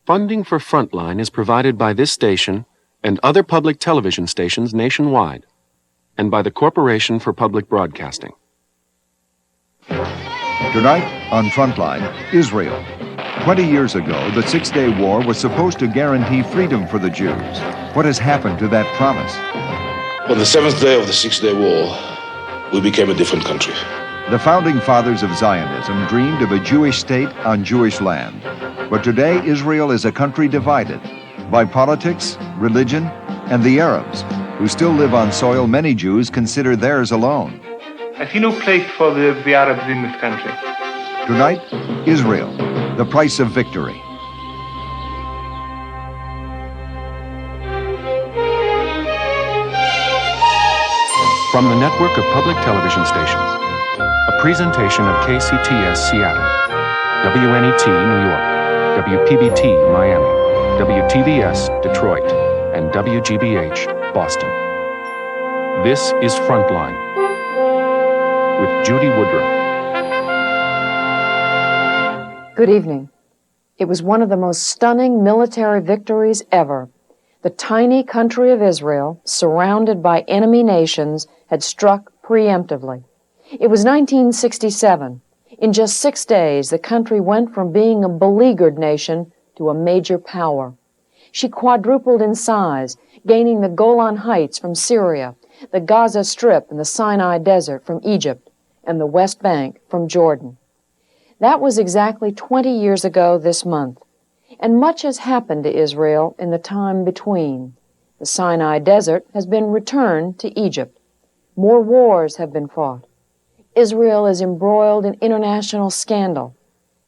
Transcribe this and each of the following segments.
Funding for Frontline is provided by this station and other public television stations nationwide, and by the Corporation for Public Broadcasting. Tonight on Frontline, Israel. 20 years ago, the Six-Day War was supposed to guarantee freedom for the Jews. What has happened to that promise? On the seventh day of the Six-Day War, we became a different country. The founding fathers of Zionism dreamed of a Jewish state on Jewish land. But today, Israel is a country divided by politics, religion, and the Arabs, who still live on soil many Jews consider theirs alone. I see no place for the Arabs in this country. Tonight, Israel, the price of victory. From the network of public television stations, a presentation of KCTS Seattle, WNET New York, WPBT Miami, WTVS Detroit, and WGBH Boston. This is Frontline with Judy Woodruff. Good evening. It was one of the most stunning military victories ever. The tiny country of Israel, surrounded by enemy nations, had struck preemptively. It was 1967. In just 6 days, the country went from being a beleaguered nation to a major power. She quadrupled in size, gaining the Golan Heights from Syria, the Gaza Strip and the Sinai Desert from Egypt, and the West Bank from Jordan. That was exactly 20 years ago this month, and much has happened to Israel in the time between. The Sinai Desert has been returned to Egypt. More wars have been fought. Israel is embroiled in international scandal,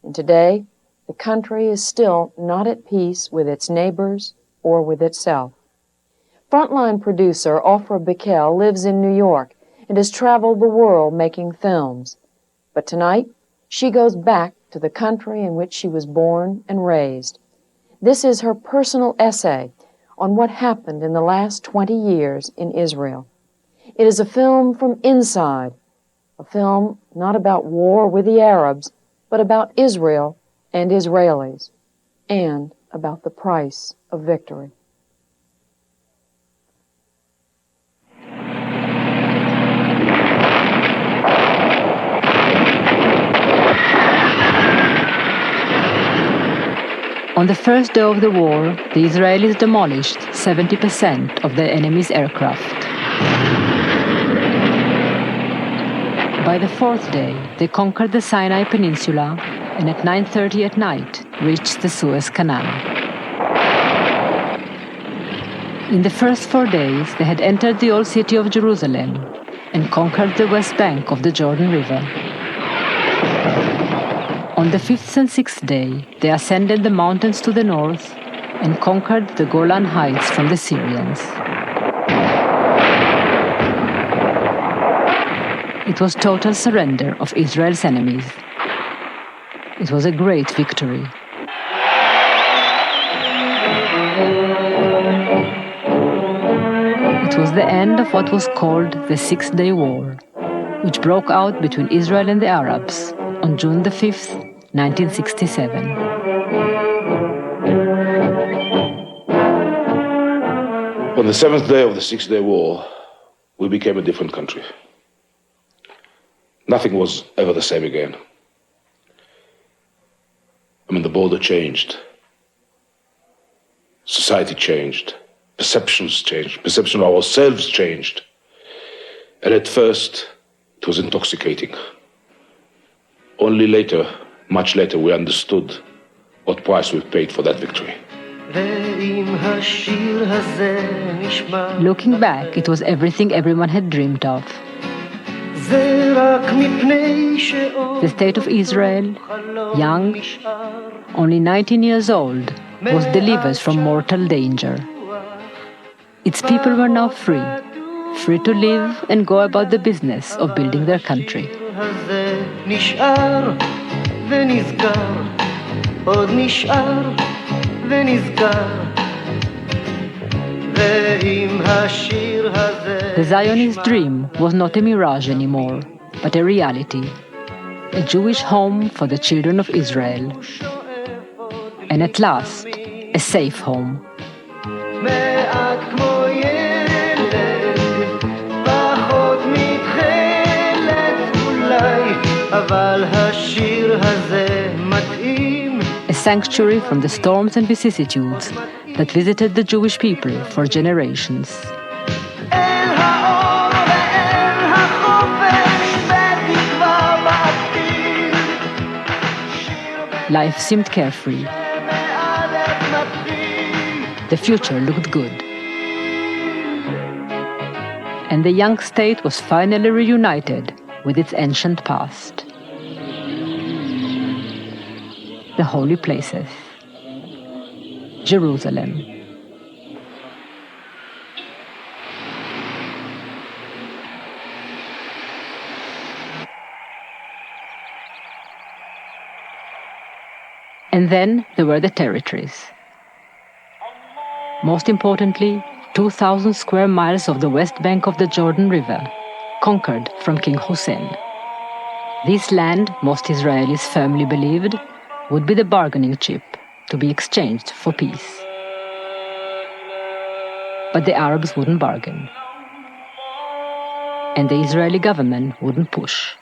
and today, the country is still not at peace with its neighbors or with itself. Frontline producer Ofra Bikel lives in New York and has traveled the world making films. But tonight, she goes back to the country in which she was born and raised. This is her personal essay on what happened in the last 20 years in Israel. It is a film from inside, a film not about war with the Arabs, but about Israel and Israelis, and about the price of victory. On the first day of the war, the Israelis demolished 70% of the enemy's aircraft. By the fourth day, they conquered the Sinai Peninsula and at 9:30 at night reached the Suez Canal. In the first 4 days, they had entered the old city of Jerusalem and conquered the West Bank of the Jordan River. On the fifth and sixth day, they ascended the mountains to the north and conquered the Golan Heights from the Syrians. It was total surrender of Israel's enemies. It was a great victory. It was the end of what was called the Six-Day War, which broke out between Israel and the Arabs on June the 5th, 1967. On the seventh day of the Six-Day War, we became a different country. Nothing was ever the same again. The border changed. Society changed. Perceptions changed. Perception of ourselves changed. And at first, it was intoxicating. Only later, much later, we understood what price we paid for that victory. Looking back, it was everything everyone had dreamed of. The state of Israel, young, only 19 years old, was delivered from mortal danger. Its people were now free to live and go about the business of building their country. The Zionist dream was not a mirage anymore, but a reality. A Jewish home for the children of Israel. and at last, a safe home. A sanctuary from the storms and vicissitudes that visited the Jewish people for generations. Life seemed carefree. The future looked good. And the young state was finally reunited with its ancient past. The holy places. Jerusalem. And then there were the territories. Most importantly, 2,000 square miles of the west bank of the Jordan River, conquered from King Hussein. This land, most Israelis firmly believed, would be the bargaining chip to be exchanged for peace. But the Arabs wouldn't bargain. And the Israeli government wouldn't push.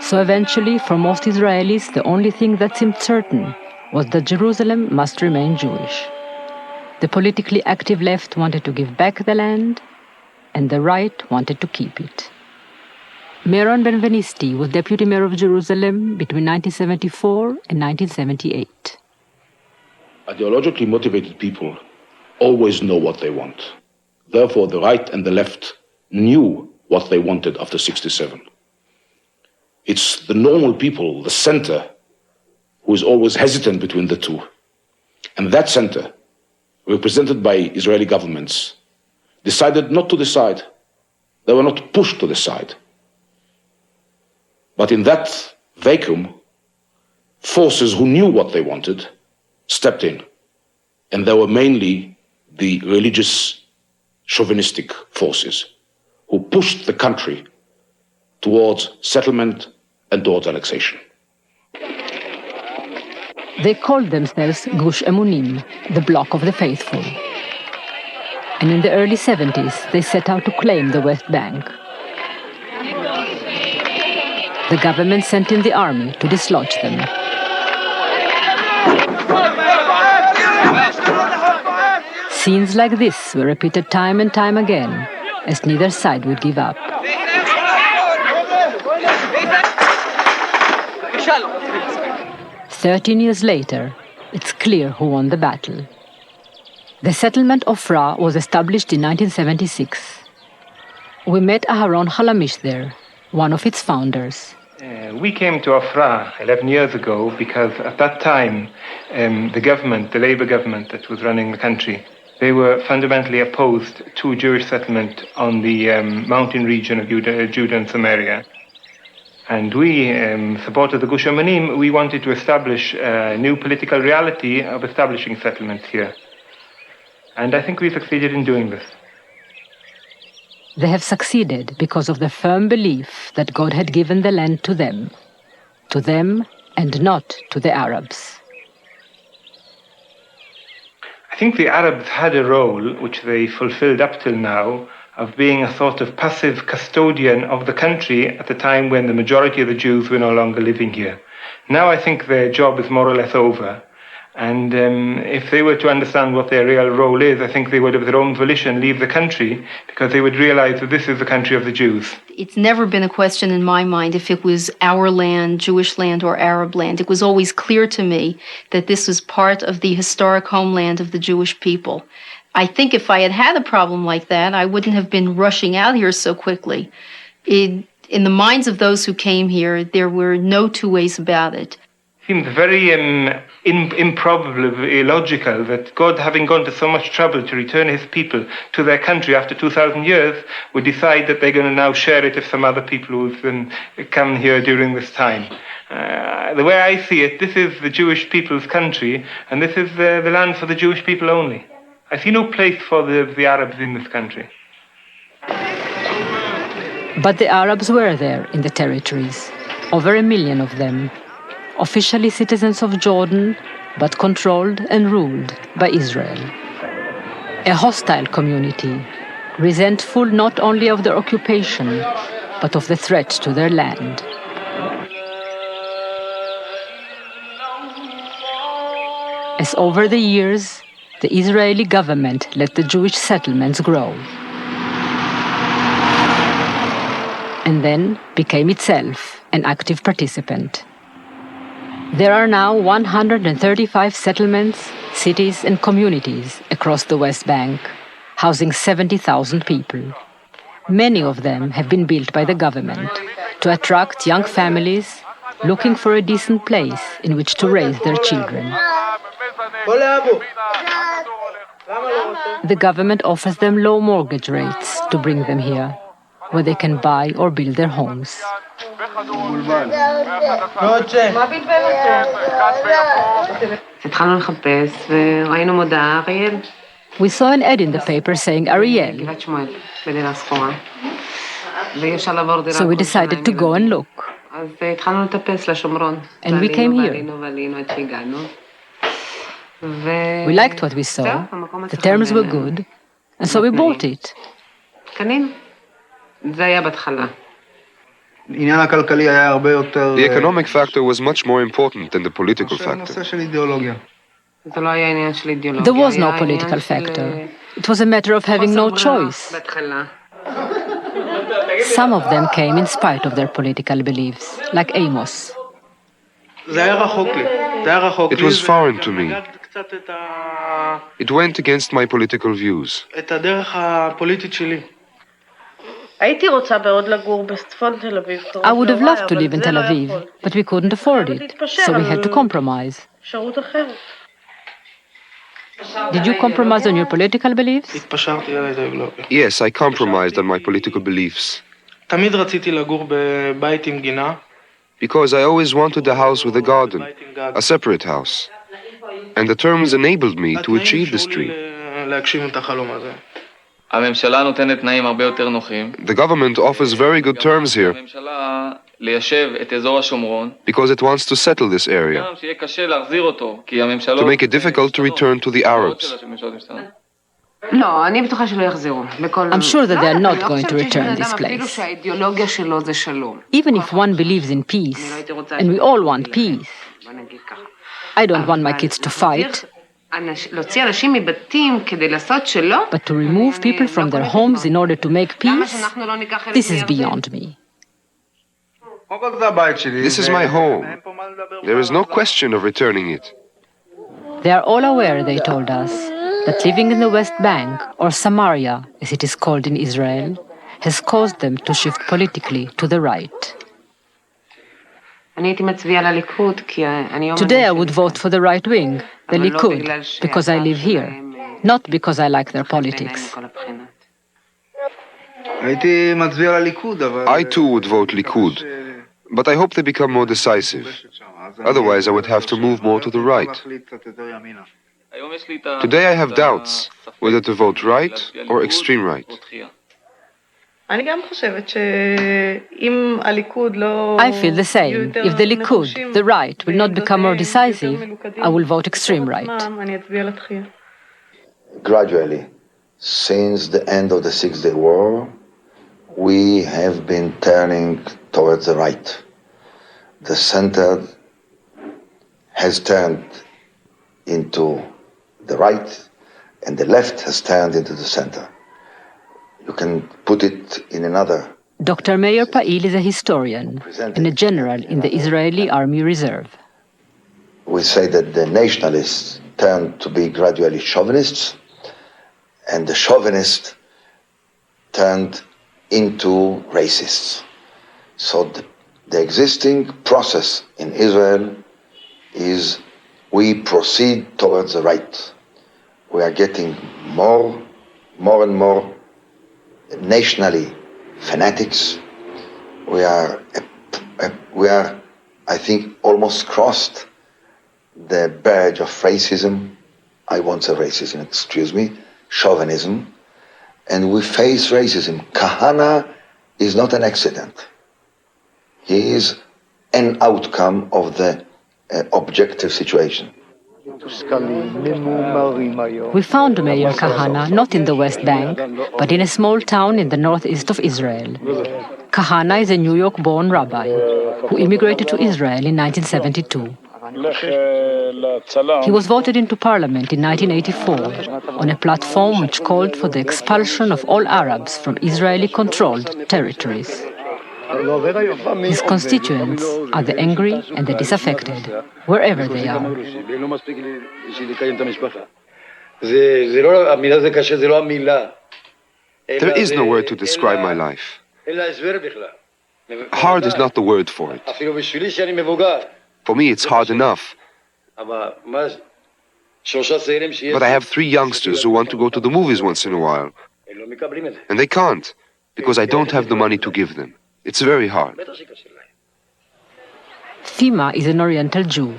So eventually, for most Israelis, the only thing that seemed certain was that Jerusalem must remain Jewish. The politically active left wanted to give back the land, and the right wanted to keep it. Meron Benvenisti was deputy mayor of Jerusalem between 1974 and 1978. Ideologically motivated people always know what they want. Therefore, the right and the left knew what they wanted after 1967. It's the normal people, the center, who is always hesitant between the two. And that center, represented by Israeli governments, decided not to decide. They were not pushed to decide. But in that vacuum, forces who knew what they wanted stepped in. And they were mainly the religious chauvinistic forces who pushed the country towards settlement and towards annexation. They called themselves Gush Emunim, the Bloc of the Faithful. And in the early 70s, they set out to claim the West Bank. The government sent in the army to dislodge them. Scenes like this were repeated time and time again, as neither side would give up. 13 years later, it's clear who won the battle. The settlement of Ofra was established in 1976. We met Aharon Halamish there, one of its founders. We came to Ofra 11 years ago because at that time, the government, the Labour government that was running the country, they were fundamentally opposed to Jewish settlement on the mountain region of Judah and Samaria. And we supported the Gush Emunim. We wanted to establish a new political reality of establishing settlements here. And I think we succeeded in doing this. They have succeeded because of the firm belief that God had given the land to them and not to the Arabs. I think the Arabs had a role, which they fulfilled up till now, of being a sort of passive custodian of the country at the time when the majority of the Jews were no longer living here. Now I think their job is more or less over. And if they were to understand what their real role is, I think they would of their own volition leave the country because they would realize that this is the country of the Jews. It's never been a question in my mind if it was our land, Jewish land, or Arab land. It was always clear to me that this was part of the historic homeland of the Jewish people. I think if I had had a problem like that, I wouldn't have been rushing out here so quickly. In the minds of those who came here, there were no two ways about it. It seems very improbable, illogical that God, having gone to so much trouble to return his people to their country after 2,000 years, would decide that they're going to now share it with some other people who've come here during this time. The way I see it, this is the Jewish people's country, and this is the land for the Jewish people only. I see no place for the Arabs in this country. But the Arabs were there in the territories, over 1 million of them. officially citizens of Jordan, but controlled and ruled by Israel. A hostile community, resentful not only of their occupation, but of the threat to their land. As over the years, the Israeli government let the Jewish settlements grow, and then became itself an active participant. There are now 135 settlements, cities, and communities across the West Bank, housing 70,000 people. Many of them have been built by the government to attract young families looking for a decent place in which to raise their children. The government offers them low mortgage rates to bring them here, where they can buy or build their homes. We saw an ad in the paper saying Ariel, so we decided to go and look. And we came here. We liked what we saw, the terms were good, and so we bought it. The economic factor was much more important than the political factor. There was no political factor. It was a matter of having no choice. Some of them came in spite of their political beliefs, like Amos. It was foreign to me. It went against my political views. I would have loved to live in Tel Aviv, but we couldn't afford it, so we had to compromise. Did you compromise on your political beliefs? Yes, I compromised on my political beliefs. Because I always wanted a house with a garden, a separate house. And the terms enabled me to achieve this dream. The government offers very good terms here because it wants to settle this area, to make it difficult to return to the Arabs. I'm sure that they are not going to return this place. Even if one believes in peace, and we all want peace, I don't want my kids to fight. But to remove people from their homes in order to make peace, this is beyond me. This is my home. There is no question of returning it. They are all aware, they told us, that living in the West Bank, or Samaria, as it is called in Israel, has caused them to shift politically to the right. Today I would vote for the right wing, the Likud, because I live here, not because I like their politics. I too would vote Likud, but I hope they become more decisive. Otherwise I would have to move more to the right. Today I have doubts whether to vote right or extreme right. I feel the same. If the Likud, the right, will not become more decisive, I will vote extreme right. Gradually, since the end of the Six-Day War, we have been turning towards the right. The center has turned into the right, and the left has turned into the center. You can put it in another. Dr. Meir Pa'il is a historian and a general in the Israeli Army Reserve. We say that the nationalists turned to be gradually chauvinists, and the chauvinists turned into racists. So the existing process in Israel is we proceed towards the right. We are getting more and more nationally fanatics. We are, I think, almost crossed the barrage of racism. I won't say racism, excuse me, chauvinism. And we face racism. Kahana is not an accident. He is an outcome of the objective situation. We found Mayor Kahana not in the West Bank, but in a small town in the northeast of Israel. Kahana is a New York-born rabbi who immigrated to Israel in 1972. He was voted into parliament in 1984 on a platform which called for the expulsion of all Arabs from Israeli-controlled territories. His constituents are the angry and the disaffected, wherever they are. There is no word to describe my life. Hard is not the word for it. For me, it's hard enough. But I have 3 youngsters who want to go to the movies once in a while. And they can't, because I don't have the money to give them. It's very hard. Fima is an Oriental Jew.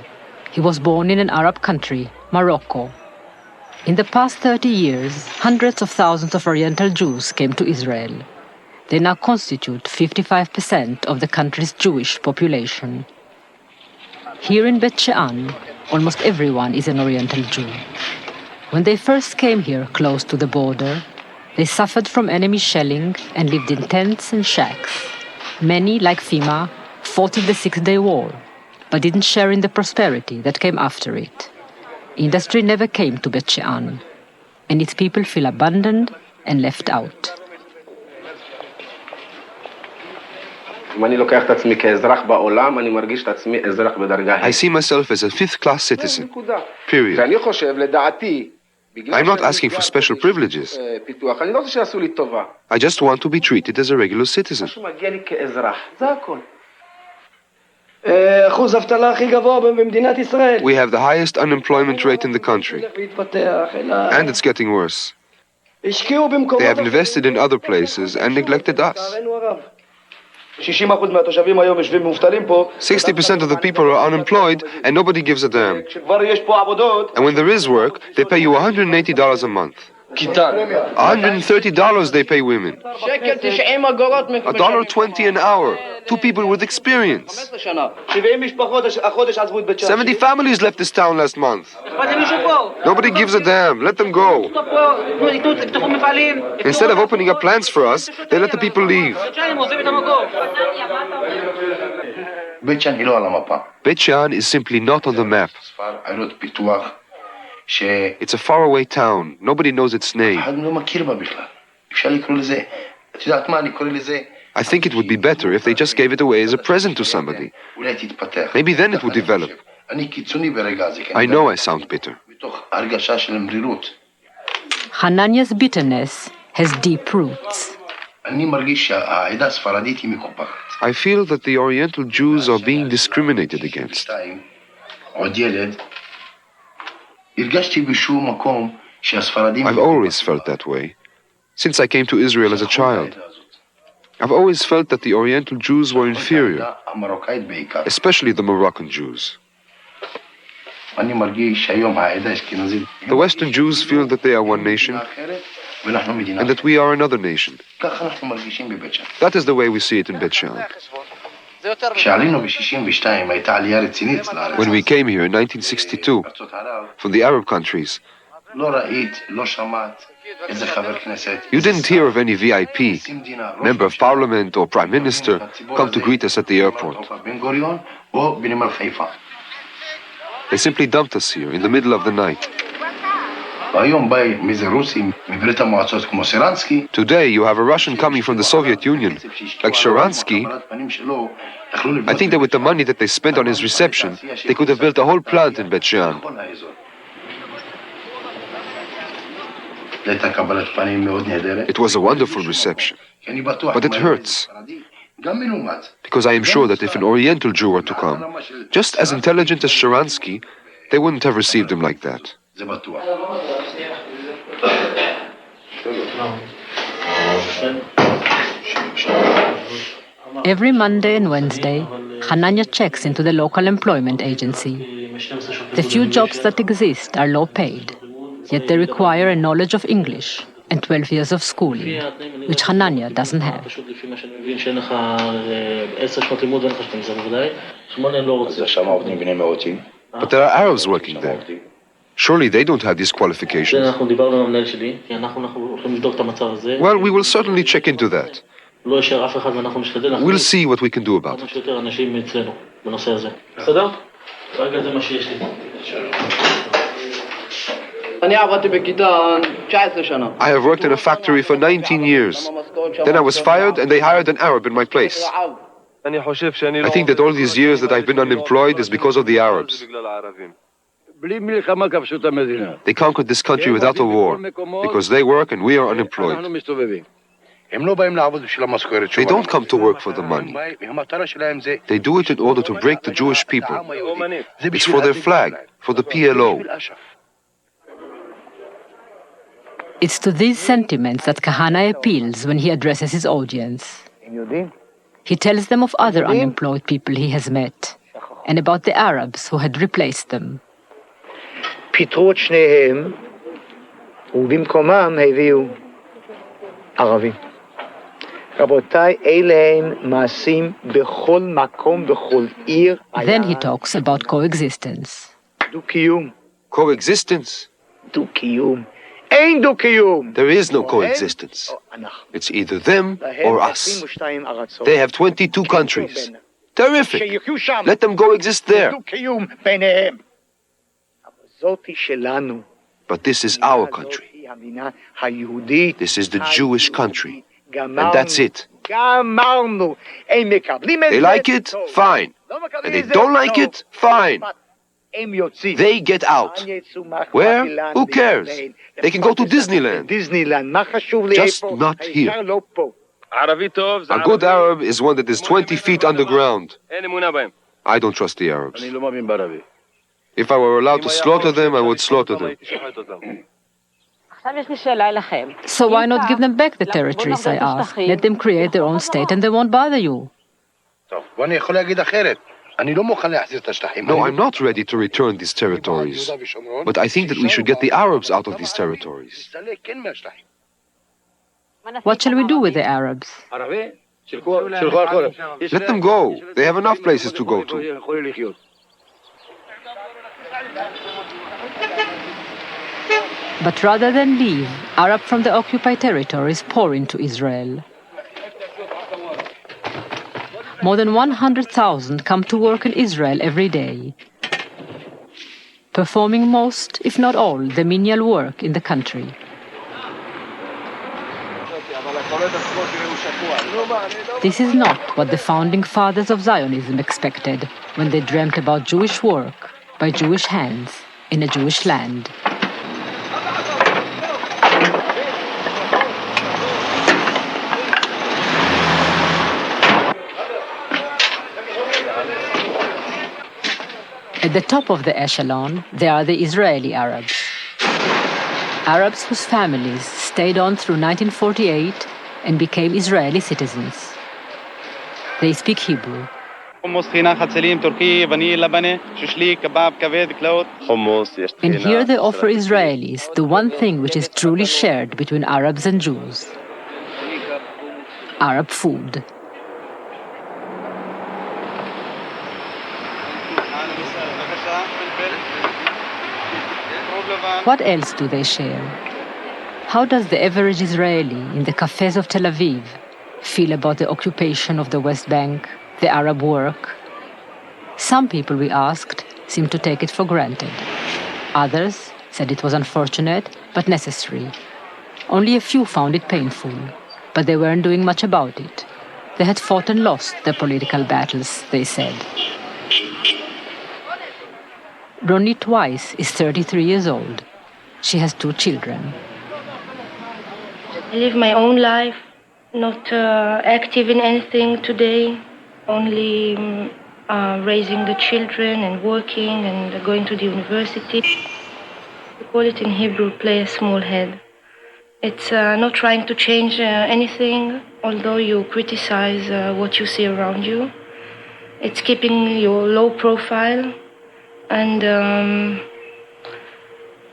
He was born in an Arab country, Morocco. In the past 30 years, hundreds of thousands of Oriental Jews came to Israel. They now constitute 55% of the country's Jewish population. Here in Bet She'an, almost everyone is an Oriental Jew. When they first came here close to the border, they suffered from enemy shelling and lived in tents and shacks. Many, like Fima, fought in the Six-Day War, but didn't share in the prosperity that came after it. Industry never came to Bet She'an, and its people feel abandoned and left out. I see myself as a 5th-class citizen. Period. I'm not asking for special privileges. I just want to be treated as a regular citizen. We have the highest unemployment rate in the country. And it's getting worse. They have invested in other places and neglected us. 60% of the people are unemployed and nobody gives a damn. And when there is work, they pay you $180 a month. $130 they pay women. $1.20 an hour. 2 people with experience. 70 families left this town last month. Nobody gives a damn. Let them go. Instead of opening up plants for us, they let the people leave. Bet She'an is simply not on the map. It's a faraway town. Nobody knows its name. I think it would be better if they just gave it away as a present to somebody. Maybe then it would develop. I know I sound bitter. Hananiah's bitterness has deep roots. I feel that the Oriental Jews are being discriminated against. I've always felt that way, since I came to Israel as a child. I've always felt that the Oriental Jews were inferior, especially the Moroccan Jews. The Western Jews feel that they are one nation and that we are another nation. That is the way we see it in Bet She'an. When we came here in 1962 from the Arab countries, you didn't hear of any VIP, member of parliament or prime minister come to greet us at the airport. They simply dumped us here in the middle of the night. Today you have a Russian coming from the Soviet Union, like Sharansky. I think that with the money that they spent on his reception, they could have built a whole plant in Bet She'an. It was a wonderful reception, but it hurts. Because I am sure that if an Oriental Jew were to come, just as intelligent as Sharansky, they wouldn't have received him like that. Every Monday and Wednesday, Hananiah checks into the local employment agency. The few jobs that exist are low paid, yet they require a knowledge of English and 12 years of schooling, which Hanania doesn't have. But there are Arabs working there. Surely they don't have these qualifications. Well, we will certainly check into that. We'll see what we can do about it. I have worked in a factory for 19 years. Then I was fired and they hired an Arab in my place. I think that all these years that I've been unemployed is because of the Arabs. They conquered this country without a war, because they work and we are unemployed. They don't come to work for the money. They do it in order to break the Jewish people. It's for their flag, for the PLO. It's to these sentiments that Kahana appeals when he addresses his audience. He tells them of other unemployed people he has met, and about the Arabs who had replaced them. פיטרו את שניהם, ובמקומם הביאו ערבים. רבותיי, אלה הם מעשים בכל מקום, בכל עיר. Then he talks about coexistence. דו-קיום. Coexistence? דו-קיום. אין דו-קיום. There is no coexistence. It's either them or us. They have 22 countries. Terrific. Let them coexist there. דו-קיום ביניהם. But this is our country. This is the Jewish country. And that's it. They like it? Fine. And they don't like it? Fine. They get out. Where? Who cares? They can go to Disneyland. Just not here. A good Arab is one that is 20 feet underground. I don't trust the Arabs. If I were allowed to slaughter them, I would slaughter them. So why not give them back the territories, I ask? Let them create their own state and they won't bother you. No, I'm not ready to return these territories. But I think that we should get the Arabs out of these territories. What shall we do with the Arabs? Let them go. They have enough places to go to. But rather than leave, Arab from the occupied territories pour into Israel. More than 100,000 come to work in Israel every day, performing most, if not all, the menial work in the country. This is not what the founding fathers of Zionism expected when they dreamt about Jewish work by Jewish hands in a Jewish land. At the top of the echelon, there are the Israeli Arabs. Arabs whose families stayed on through 1948 and became Israeli citizens. They speak Hebrew. And here they offer Israelis the one thing which is truly shared between Arabs and Jews: Arab food. What else do they share? How does the average Israeli in the cafes of Tel Aviv feel about the occupation of the West Bank, the Arab work? Some people we asked seemed to take it for granted. Others said it was unfortunate but necessary. Only a few found it painful, but they weren't doing much about it. They had fought and lost their political battles, they said. Ronit Weiss is 33 years old. She has 2 children. I live my own life, not active in anything today, only raising the children and working and going to the university. We call it in Hebrew, play a small head. It's not trying to change anything, although you criticize what you see around you. It's keeping your low profile and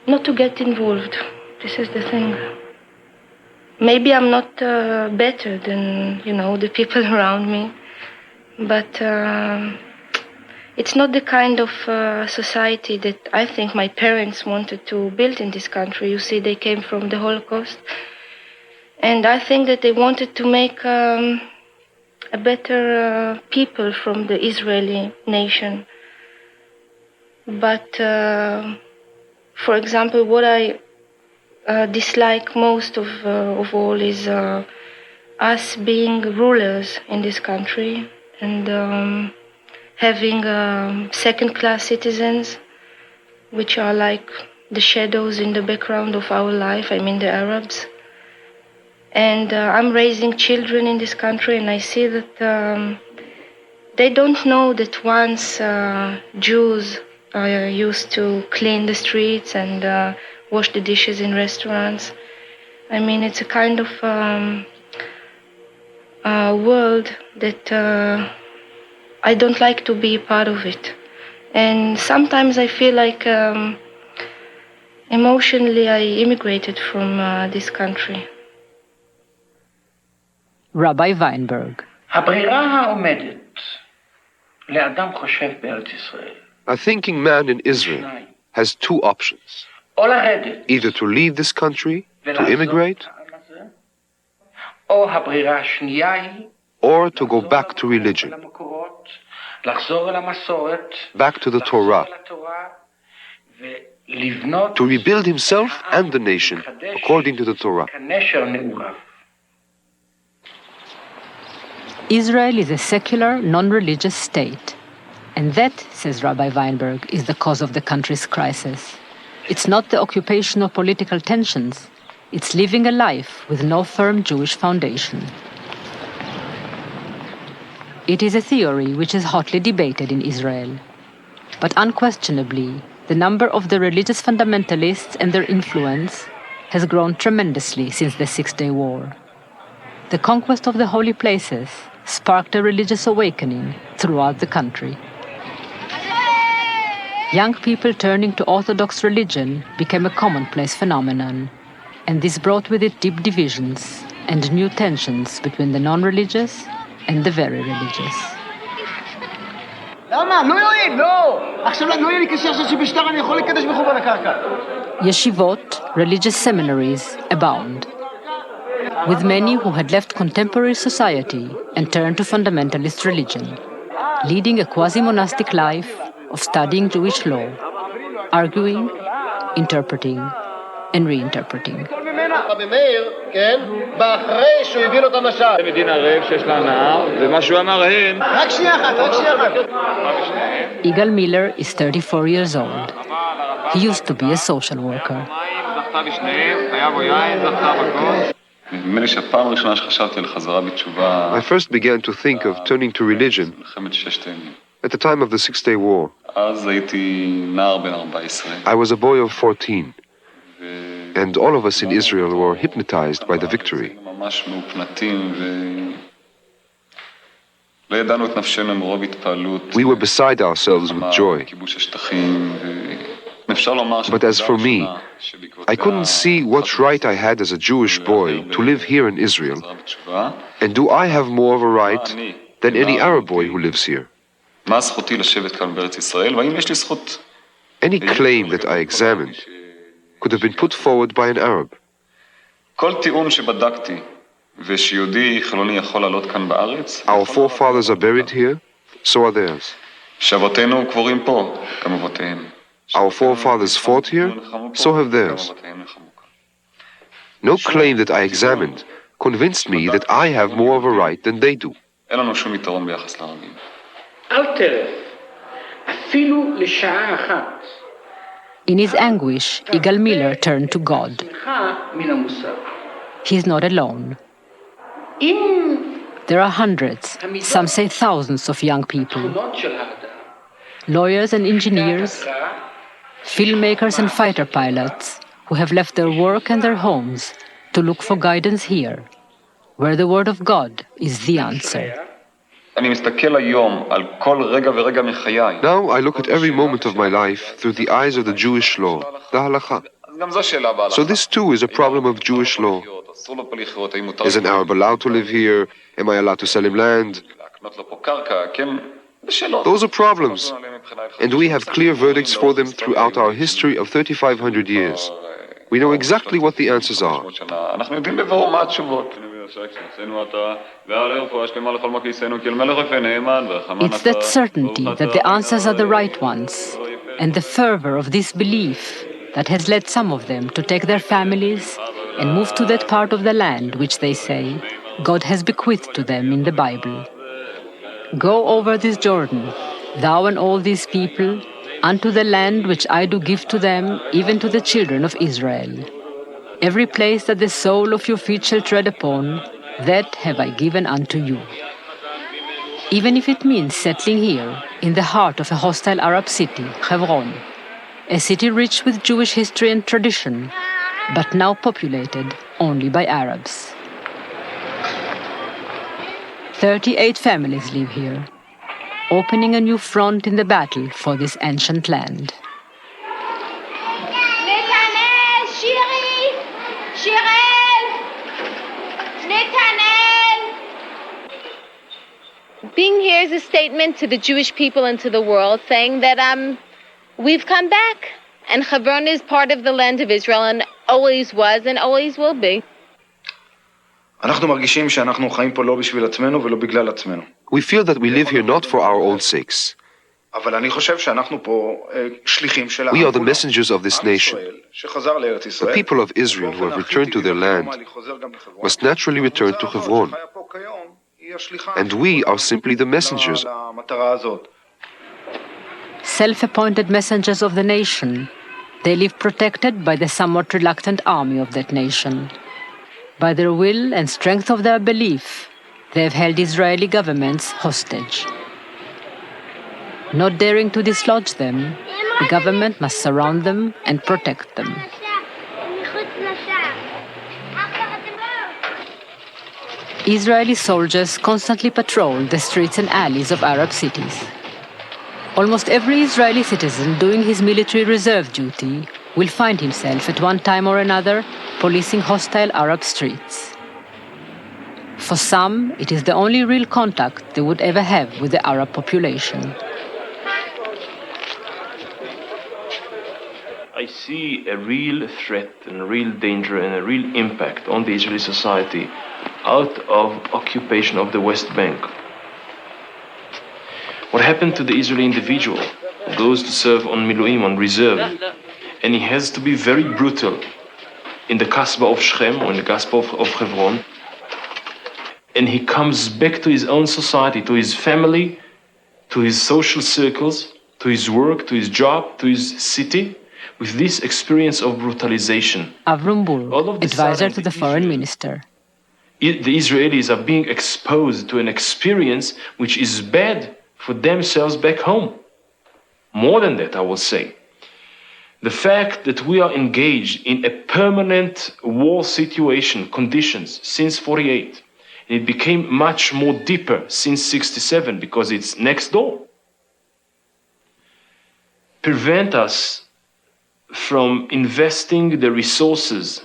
not to get involved. This is the thing. maybe I'm not better than, the people around me, but it's not the kind of society that I think my parents wanted to build in this country. You see, they came from the Holocaust, and I think that they wanted to make a better people from the Israeli nation. But, for example, what I dislike most of all is us being rulers in this country and having second-class citizens, which are like the shadows in the background of our life, I mean the Arabs. And I'm raising children in this country, and I see that they don't know that once Jews used to clean the streets and wash the dishes in restaurants. I mean, it's a kind of world that I don't like to be part of it. And sometimes I feel like emotionally I immigrated from this country. Rabbi Weinberg. הברירה העומדת לאדם חושב בארץ ישראל. A thinking man in Israel has two options. או לרדת. Either to leave this country, to immigrate, או הברירה השנייה היא or to go back to religion, לחזור אל המסורת, back to the Torah, ולבנות to rebuild himself and the nation according to the Torah. כנשר נעוריו. Israel is a secular, non-religious state. And that, says Rabbi Weinberg, is the cause of the country's crisis. It's not the occupation of political tensions. It's living a life with no firm Jewish foundation. It is a theory which is hotly debated in Israel. But unquestionably, the number of the religious fundamentalists and their influence has grown tremendously since the Six-Day War. The conquest of the holy places sparked a religious awakening throughout the country. Young people turning to Orthodox religion became a commonplace phenomenon, and this brought with it deep divisions and new tensions between the non-religious and the very religious. Yeshivot, religious seminaries, abound, with many who had left contemporary society and turned to fundamentalist religion, leading a quasi-monastic life of studying Jewish law, arguing, interpreting, and reinterpreting. Yigal Miller is 34 years old. He used to be a social worker. I first began to think of turning to religion at the time of the Six-Day War. I was a boy of 14, and all of us in Israel were hypnotized by the victory. We were beside ourselves with joy. But as for me, I couldn't see what right I had as a Jewish boy to live here in Israel, and do I have more of a right than any Arab boy who lives here? Any claim that I examined could have been put forward by an Arab. Our forefathers are buried here, so are theirs. Our forefathers fought here, so have theirs. No claim that I examined convinced me that I have more of a right than they do. In his anguish, Yigal Miller turned to God. He is not alone. There are hundreds, some say thousands of young people, lawyers and engineers, filmmakers and fighter pilots who have left their work and their homes to look for guidance here, where the word of God is the answer. Now I look at every moment of my life through the eyes of the Jewish law, the halakha. So this too is a problem of Jewish law. Is an Arab allowed to live here? Am I allowed to sell him land? Those are problems, and we have clear verdicts for them throughout our history of 3,500 years. We know exactly what the answers are. It's that certainty that the answers are the right ones, and the fervor of this belief that has led some of them to take their families and move to that part of the land which they say God has bequeathed to them in the Bible. Go over this Jordan, thou and all these people, unto the land which I do give to them, even to the children of Israel. Every place that the sole of your feet shall tread upon, that have I given unto you. Even if it means settling here, in the heart of a hostile Arab city, Hebron, a city rich with Jewish history and tradition, but now populated only by Arabs. 38 families live here, opening a new front in the battle for this ancient land. Being here is a statement to the Jewish people and to the world, saying that we've come back, and Hebron is part of the land of Israel, and always was and always will be. We feel that we live here not for our own sakes. We are the messengers of this nation. The people of Israel who have returned to their land must naturally return to Hebron. And we are simply the messengers. Self-appointed messengers of the nation, they live protected by the somewhat reluctant army of that nation. By their will and strength of their belief, they have held Israeli governments hostage. Not daring to dislodge them, the government must surround them and protect them. Israeli soldiers constantly patrol the streets and alleys of Arab cities. Almost every Israeli citizen doing his military reserve duty will find himself at one time or another policing hostile Arab streets. For some, it is the only real contact they would ever have with the Arab population. I see a real threat and a real danger and a real impact on the Israeli society out of occupation of the West Bank. What happened to the Israeli individual who goes to serve on Miluim, on reserve, and he has to be very brutal in the Kasbah of Shechem or in the Kasbah of Hebron, and he comes back to his own society, to his family, to his social circles, to his work, to his job, to his city, with this experience of brutalization. Avrum Bur, advisor to the foreign minister. The Israelis are being exposed to an experience which is bad for themselves back home. More than that, I will say. The fact that we are engaged in a permanent war situation, conditions, since 48, and it became much more deeper since 67 because it's next door, prevent us from investing the resources,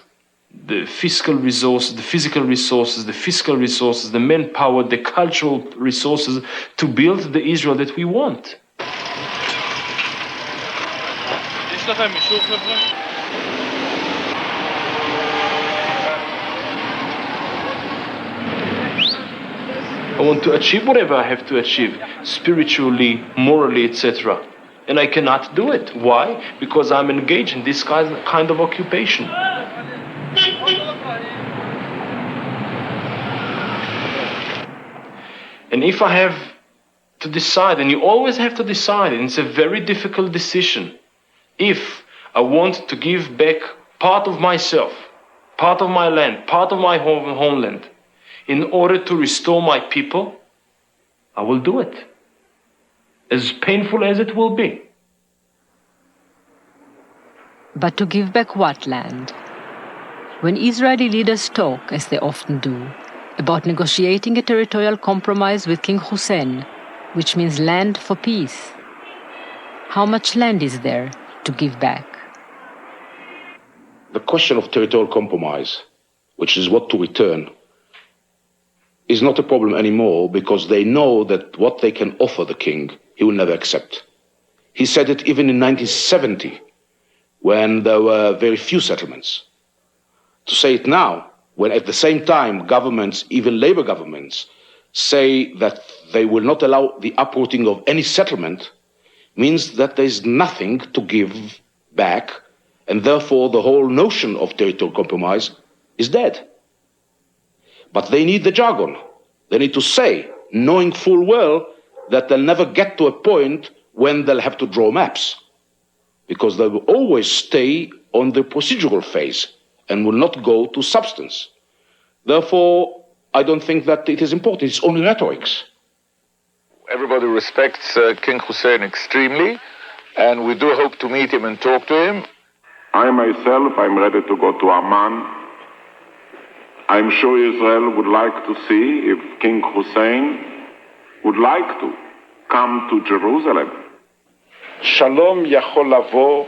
the fiscal resources, the physical resources, the fiscal resources, the manpower, the cultural resources to build the Israel that we want. I want to achieve whatever I have to achieve, spiritually, morally, etc. And I cannot do it. Why? Because I'm engaged in this kind of occupation. And if I have to decide, and you always have to decide, and it's a very difficult decision, if I want to give back part of myself, part of my land, part of my homeland, in order to restore my people, I will do it, as painful as it will be. But to give back what land? When Israeli leaders talk, as they often do, about negotiating a territorial compromise with King Hussein, which means land for peace, how much land is there to give back? The question of territorial compromise which is what to return, is not a problem anymore because they know that what they can offer the king, he will never accept. He said it even in 1970, when there were very few settlements. To say it now, when at the same time governments, even labor governments, say that they will not allow the uprooting of any settlement, means that there is nothing to give back, and therefore the whole notion of territorial compromise is dead. But they need the jargon. They need to say, knowing full well that they'll never get to a point when they'll have to draw maps, because they will always stay on the procedural phase and will not go to substance. Therefore, I don't think that it is important. It's only rhetorics. Everybody respects King Hussein extremely, and we do hope to meet him and talk to him. I myself, I'm ready to go to Amman. I'm sure Israel would like to see if King Hussein would like to come to Jerusalem.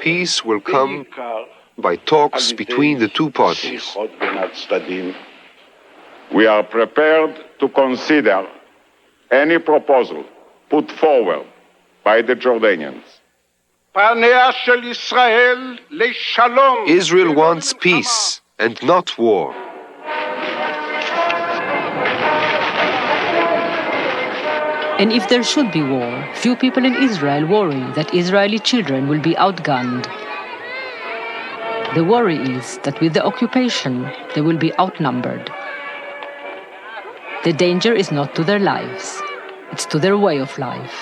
Peace will come by talks between the two parties. We are prepared to consider any proposal put forward by the Jordanians. Israel wants peace and not war. And if there should be war, few people in Israel worry that Israeli children will be outgunned. The worry is that with the occupation, they will be outnumbered. The danger is not to their lives, it's to their way of life.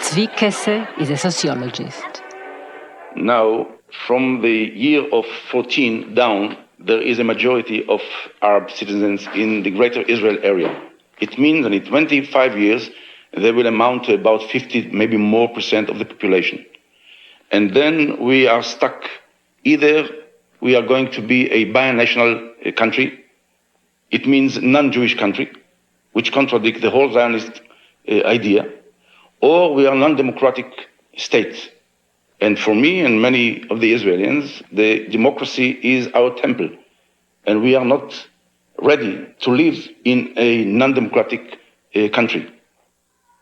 Tzvi Kesse is a sociologist. Now, from the year of 14 down, there is a majority of Arab citizens in the greater Israel area. It means that in 25 years, they will amount to about 50, maybe more % of the population. And then we are stuck. Either we are going to be a binational country, it means non-Jewish country, which contradicts the whole Zionist idea, or we are non-democratic state. And for me and many of the Israelis, the democracy is our temple. And we are not ready to live in a non-democratic country.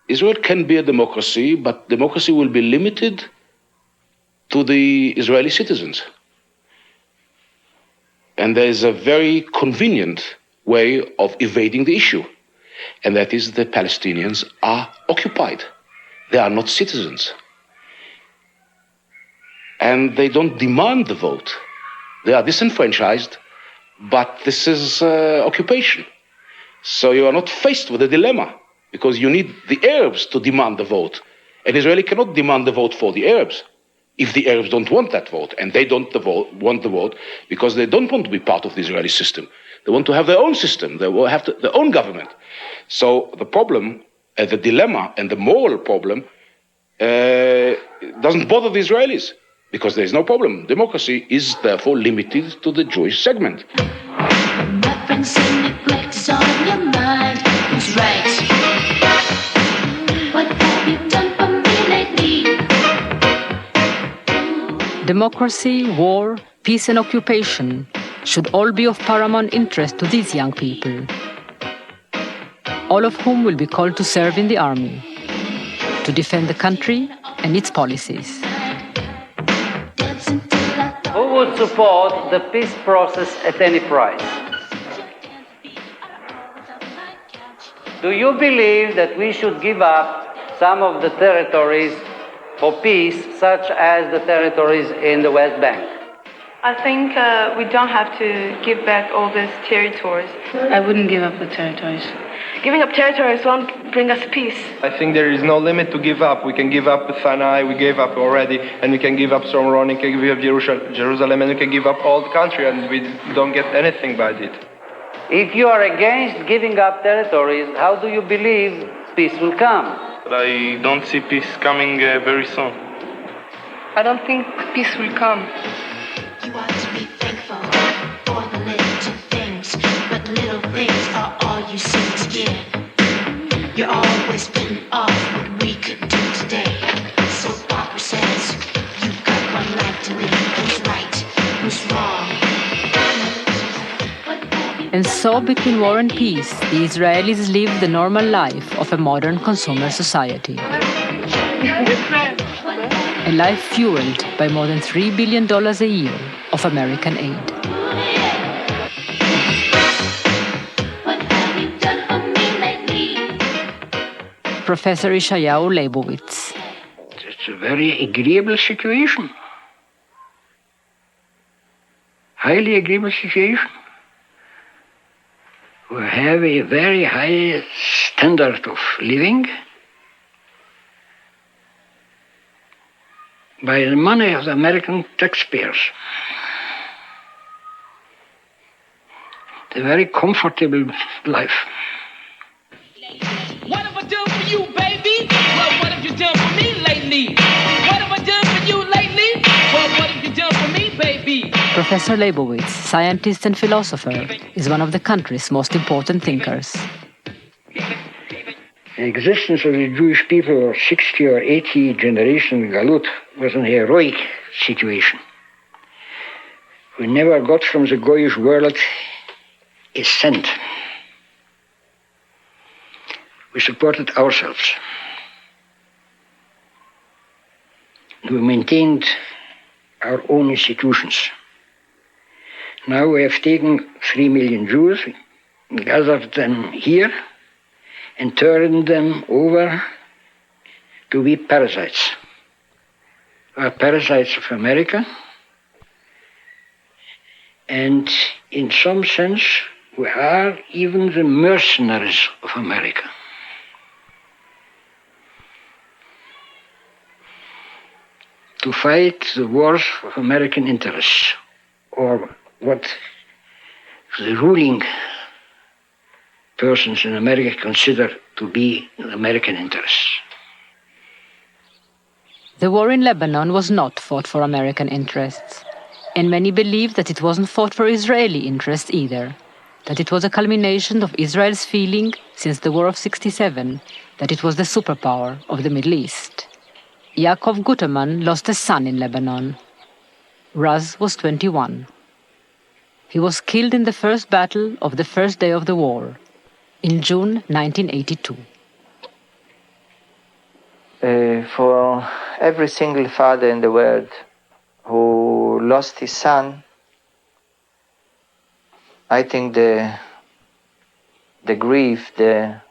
Israel can be a democracy, but democracy will be limited to the Israeli citizens. And there is a very convenient way of evading the issue. And that is the Palestinians are occupied. They are not citizens. And they don't demand the vote. They are disenfranchised, but this is occupation. So you are not faced with a dilemma, because you need the Arabs to demand the vote. And Israeli cannot demand the vote for the Arabs if the Arabs don't want that vote. And they don't want the vote because they don't want to be part of the Israeli system. They want to have their own system. They will have their own government. So the problem, the dilemma and the moral problem doesn't bother the Israelis, because there is no problem. Democracy is therefore limited to the Jewish segment. Reference and neglect is on your mind. Who's right? What have you done for me lately? Democracy, war, peace and occupation should all be of paramount interest to these young people, all of whom will be called to serve in the army, to defend the country and its policies. Who would support the peace process at any price? Do you believe that we should give up some of the territories for peace, such as the territories in the West Bank? I think we don't have to give back all these territories. I wouldn't give up the territories. Giving up territories won't bring us peace. I think there is no limit to give up. We can give up Sinai, we gave up already, and we can give up Shomron, we can give up Jerusalem, and we can give up all the country, and we don't get anything by it. If you are against giving up territories, how do you believe peace will come? I don't see peace coming very soon. I don't think peace will come. You ought to be thankful for the little things, but little things are all you seem to give. You're always putting off what we could do today. So Barbara says, you've got one life to live. Who's right? And so, between war and peace, the Israelis live the normal life of a modern consumer society. A life fueled by more than $3 billion a year of American aid. Professor Yeshayahu Leibowitz. It's a very agreeable situation. Highly agreeable situation. We have a very high standard of living. By the money of the American taxpayers. It's a very comfortable life. What have I done for you, baby? Well, what have you done for me lately? What have I done for you lately? Well, what have you done for me, baby? Professor Leibowitz, scientist and philosopher, is one of the country's most important thinkers. The existence of the Jewish people or 60 or 80 generation Galut was an heroic situation. We never got from the Goyish world a cent. We supported ourselves. We maintained our own institutions. Now we have taken 3 million Jews, gathered them here, and turned them over to be parasites. We are parasites of America, and in some sense, we are even the mercenaries of America. To fight the wars of American interests, or what the ruling persons in America consider to be the American interests. The war in Lebanon was not fought for American interests, and many believe that it wasn't fought for Israeli interests either, that it was a culmination of Israel's feeling since the War of '67 that it was the superpower of the Middle East. Yaakov Guterman lost a son in Lebanon. Raz was 21. He was killed in the first battle of the first day of the war, in June 1982. For every single father in the world who lost his son, I think the grief, the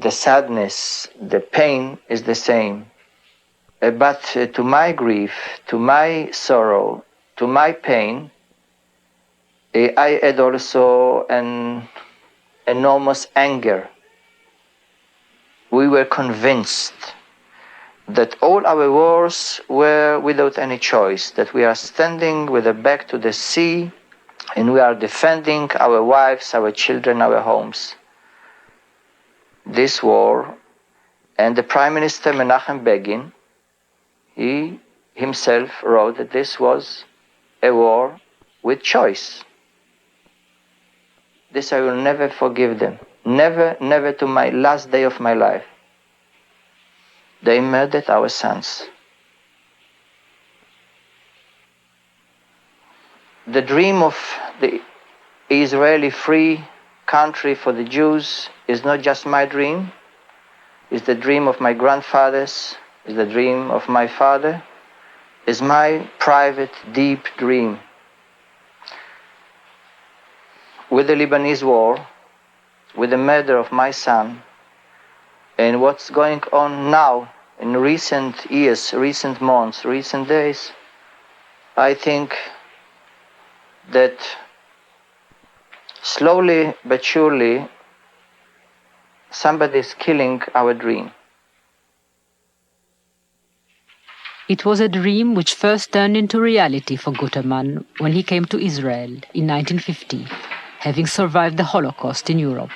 sadness, the pain is the same. But to my grief, to my sorrow, to my pain, I had also an enormous anger. We were convinced that all our wars were without any choice, that we are standing with our back to the sea and we are defending our wives, our children, our homes. This war, and the Prime Minister Menachem Begin, he himself wrote that this was a war with choice. This I will never forgive them. Never, never to my last day of my life. They murdered our sons. The dream of the Israeli free country for the Jews is not just my dream, it's the dream of my grandfathers, it's the dream of my father, it's my private, deep dream. With the Lebanese war, with the murder of my son, and what's going on now in recent years, recent months, recent days, I think that slowly but surely somebody is killing our dream. It was a dream which first turned into reality for Guterman when he came to Israel in 1950, having survived the Holocaust in Europe.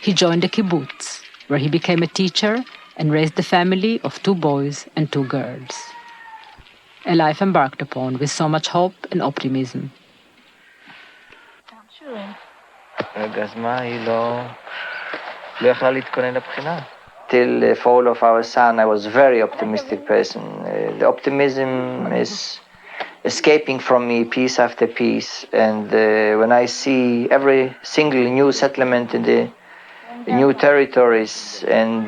He joined a kibbutz, where he became a teacher and raised a family of 2 boys and 2 girls. A life embarked upon with so much hope and optimism. Till the fall of our son, I was a very optimistic person. The optimism is escaping from me piece after piece. And when I see every single new settlement in the new territories and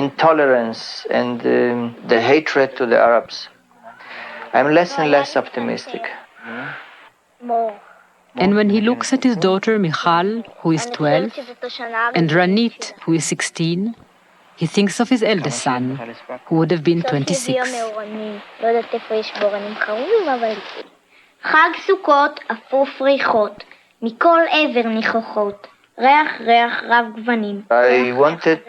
intolerance and the hatred to the Arabs, I'm less and less optimistic. And when he looks at his daughter Michal, who is 12, and Ranit, who is 16, he thinks of his eldest son, who would have been 26. חג סוכות אפוף ריחות, מכל עבר ניחוחות, ריח רב גוונים. I wanted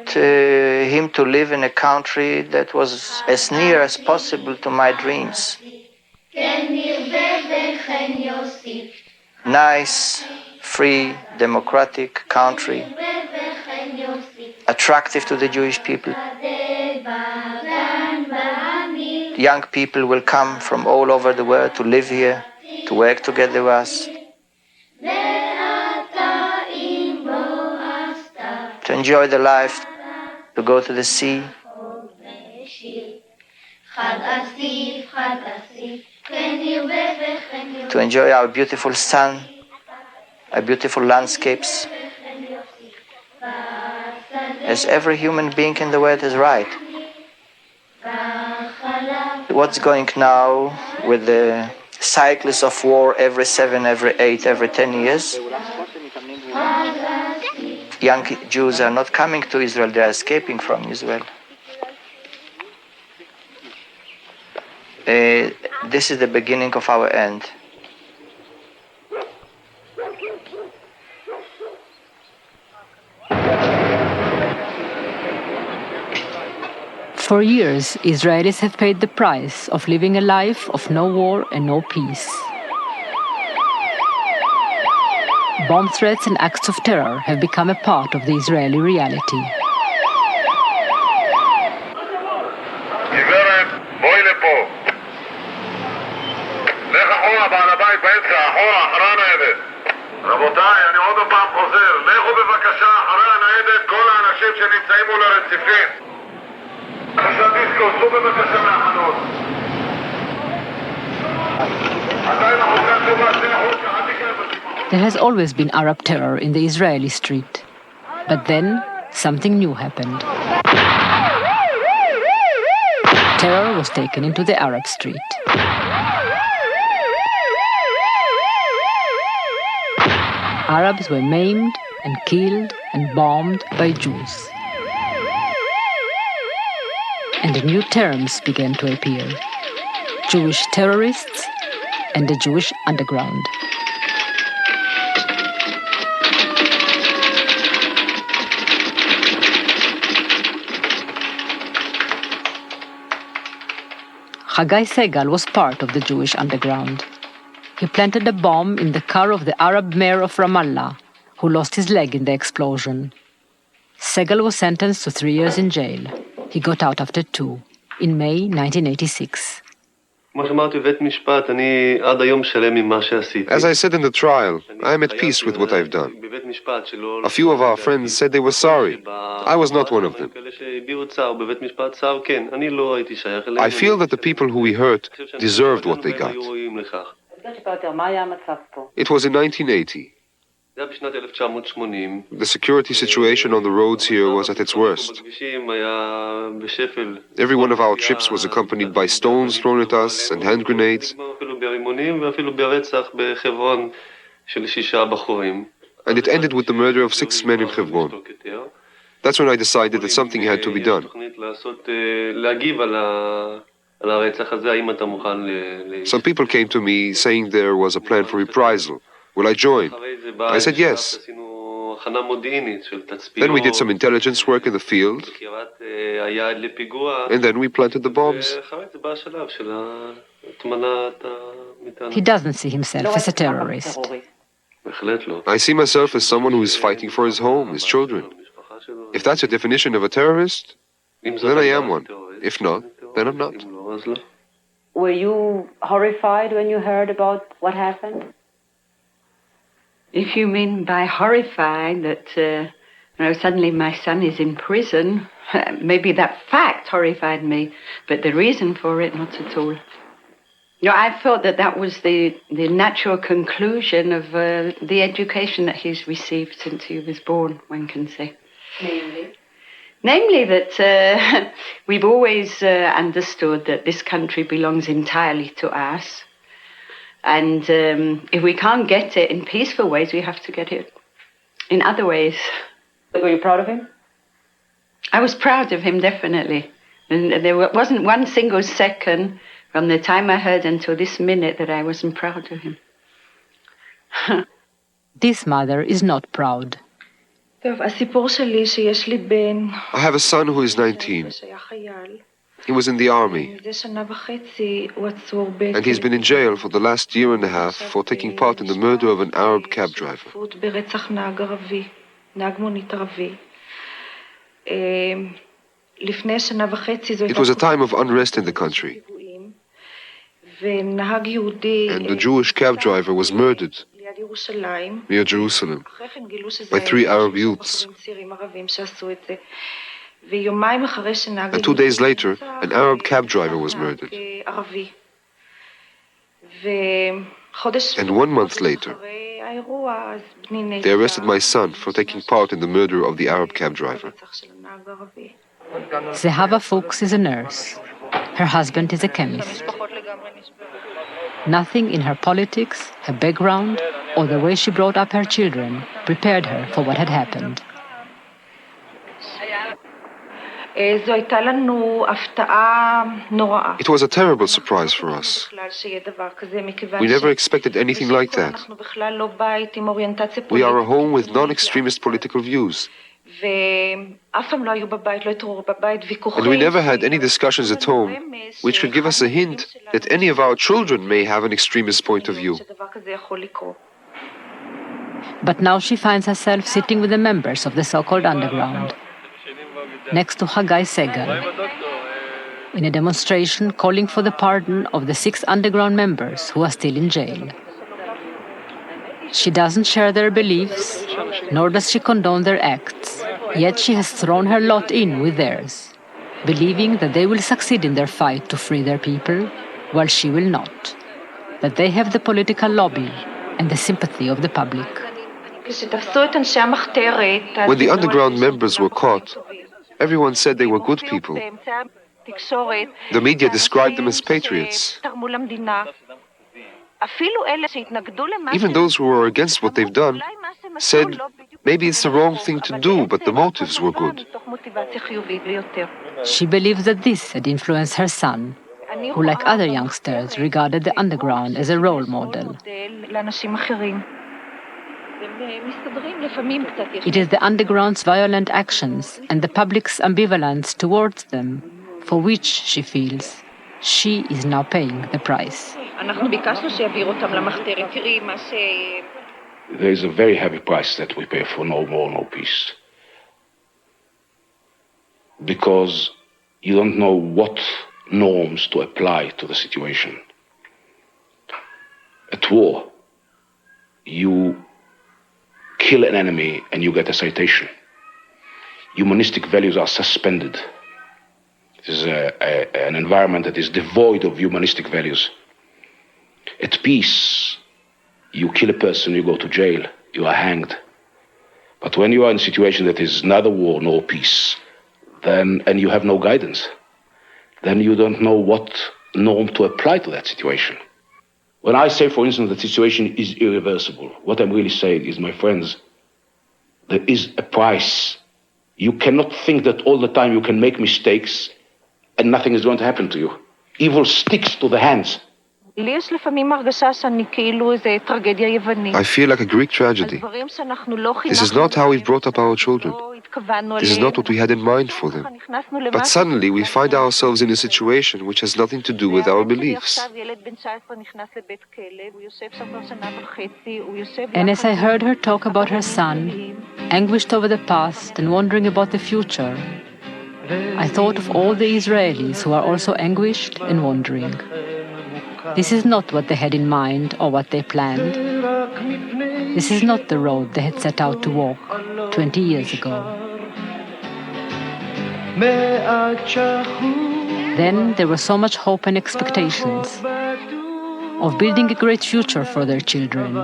him to live in a country that was as near as possible to my dreams. Nice, free, democratic country, attractive to the Jewish people. Young people will come from all over the world to live here, to work together with us, to enjoy the life, to go to the sea. To enjoy our beautiful sun, our beautiful landscapes, as every human being in the world is right. What's going now with the cycles of war every 7, every 8, every 10 years? Young Jews are not coming to Israel, they are escaping from Israel. This is the beginning of our end. For years, Israelis have paid the price of living a life of no war and no peace. Bomb threats and acts of terror have become a part of the Israeli reality. רבותיי, אני עוד פעם חוזר, לכו בבקשה אחרי הניידת כל האנשים שנמצאים מול הרציפים. בבקשה דיסקו, צאו בבקשה מהחנות. עדיין החוקה טובה, זה החוקה, אל תקרא. There has always been Arab terror in the Israeli street. But then, something new happened. Terror was taken into the Arab street. Arabs were maimed and killed and bombed by Jews. And new terms began to appear: Jewish terrorists and the Jewish underground. Hagai Segal was part of the Jewish underground. He planted a bomb in the car of the Arab mayor of Ramallah, who lost his leg in the explosion. Segal was sentenced to 3 years in jail. He got out after 2, in May 1986. As I said in the trial, I am at peace with what I've done. A few of our friends said they were sorry. I was not one of them. I feel that the people who we hurt deserved what they got. It was in 1980. The security situation on the roads here was at its worst. Every one of our trips was accompanied by stones thrown at us and hand grenades. And it ended with the murder of 6 men in Hebron. That's when I decided that something had to be done. Some people came to me saying there was a plan for reprisal. Will I join? I said yes. Then we did some intelligence work in the field, and then we planted the bombs. He doesn't see himself as a terrorist. I see myself as someone who is fighting for his home, his children. If that's your definition of a terrorist, then I am one. If not, then I'm not. Were you horrified when you heard about what happened? If you mean by horrified that suddenly my son is in prison, maybe that fact horrified me, but the reason for it, not at all. I thought that was the natural conclusion of the education that he's received since he was born, one can say. Namely that we've always understood that this country belongs entirely to us. And if we can't get it in peaceful ways, we have to get it in other ways. Were you proud of him? I was proud of him, definitely. And there wasn't one single second from the time I heard until this minute that I wasn't proud of him. This mother is not proud. I have a son who is 19. He was in the army, and he's been in jail for the last year and a half for taking part in the murder of an Arab cab driver. It was a time of unrest in the country, and the Jewish cab driver was murdered near Jerusalem by 3 Arab youths. And 2 days later, an Arab cab driver was murdered. And 1 month later, they arrested my son for taking part in the murder of the Arab cab driver. Zehava Fuchs is a nurse. Her husband is a chemist. Nothing in her politics, her background, or the way she brought up her children prepared her for what had happened. It was a terrible surprise for us. We never expected anything like that. We are a home with non-extremist political views. And we never had any discussions at home which could give us a hint that any of our children may have an extremist point of view. But now she finds herself sitting with the members of the so-called underground, next to Hagai Segal, in a demonstration calling for the pardon of the 6 underground members who are still in jail. She doesn't share their beliefs, nor does she condone their acts, yet she has thrown her lot in with theirs, believing that they will succeed in their fight to free their people, while she will not, that they have the political lobby and the sympathy of the public. When the underground members were caught, everyone said they were good people. The media described them as patriots. Even those who were against what they've done said maybe it's the wrong thing to do, but the motives were good. She believes that this had influenced her son, who, like other youngsters, regarded the underground as a role model. It is the underground's violent actions and the public's ambivalence towards them for which she feels she is now paying the price. There is a very heavy price that we pay for no war, no peace. Because you don't know what norms to apply to the situation. At war, you kill an enemy and you get a citation. Humanistic values are suspended. It is an environment that is devoid of humanistic values. At peace, you kill a person, you go to jail, you are hanged. But when you are in a situation that is neither war nor peace, then, and you have no guidance, then you don't know what norm to apply to that situation. When I say, for instance, the situation is irreversible, what I'm really saying is, my friends, there is a price. You cannot think that all the time you can make mistakes and nothing is going to happen to you. Evil sticks to the hands. I feel like a Greek tragedy. This is not how we've brought up our children. This is not what we had in mind for them. But suddenly we find ourselves in a situation which has nothing to do with our beliefs. And as I heard her talk about her son, anguished over the past and wondering about the future, I thought of all the Israelis who are also anguished and wondering. This is not what they had in mind or what they planned. This is not the road they had set out to walk 20 years ago. Then there was so much hope and expectations. of building a great future for their children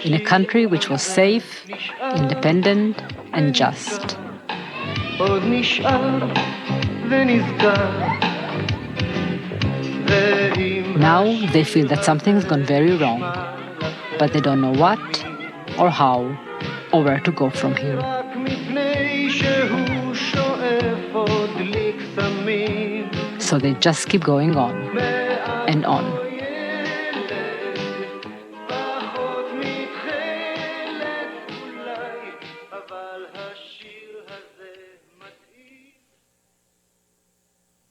in a country which was safe, independent, and just. Now they feel that something's gone very wrong, but they don't know what or how or where to go from here. So they just keep going on and on.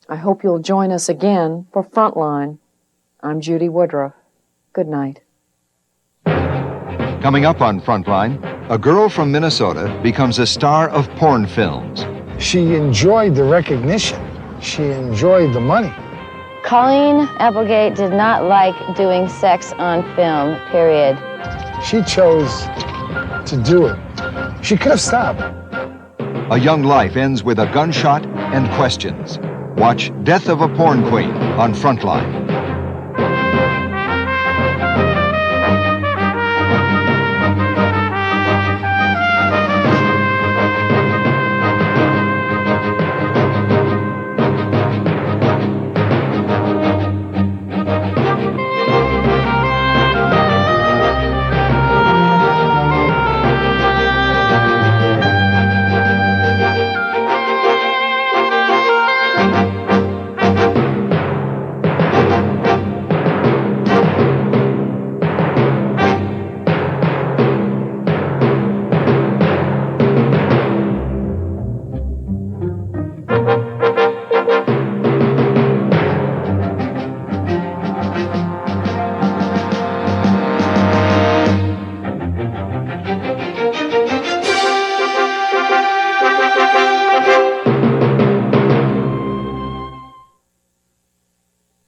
I hope you'll join us again for Frontline. I'm Judy Woodruff. Good night. Coming up on Frontline, a girl from Minnesota becomes a star of porn films. She enjoyed the recognition. She enjoyed the money. Colleen Applegate did not like doing sex on film, period. She chose to do it. She could have stopped. A young life ends with a gunshot and questions. Watch Death of a Porn Queen on Frontline.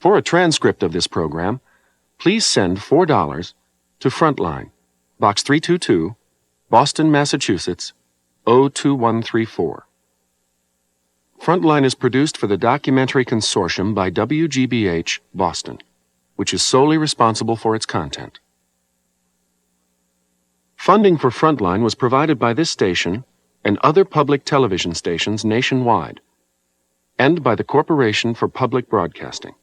For a transcript of this program, please send $4 to Frontline, Box 322, Boston, Massachusetts, 02134. Frontline is produced for the Documentary Consortium by WGBH, Boston, which is solely responsible for its content. Funding for Frontline was provided by this station and other public television stations nationwide, and by the Corporation for Public Broadcasting.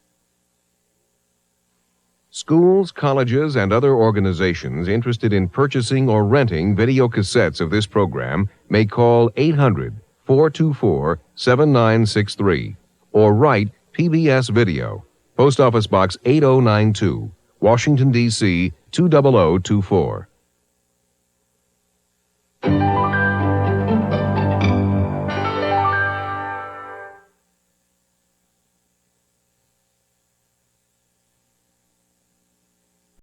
Schools, colleges, and other organizations interested in purchasing or renting video cassettes of this program may call 800-424-7963 or write PBS Video, Post Office Box 8092, Washington, D.C. 20024.